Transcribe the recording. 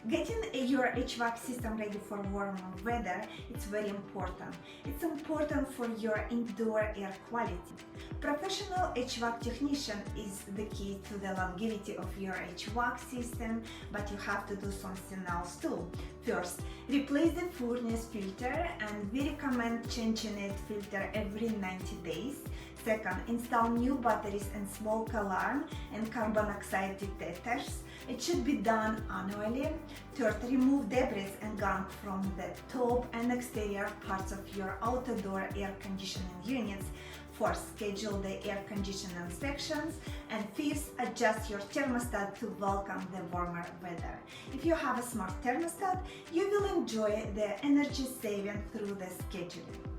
Getting your HVAC system ready for warmer weather is very important. It's important for your indoor air quality. Professional HVAC technician is the key to the longevity of your HVAC system, but you have to do something else too. First, replace the furnace filter, and we recommend changing it filter every 90 days. Second, install new batteries and smoke alarm and carbon monoxide detectors. It should be done annually. Third, remove debris and gunk from the top and exterior parts of your outdoor air conditioning units. Fourth, schedule the air conditioning inspections. And fifth, adjust your thermostat to welcome the warmer weather. If you have a smart thermostat, you will enjoy the energy saving through the scheduling.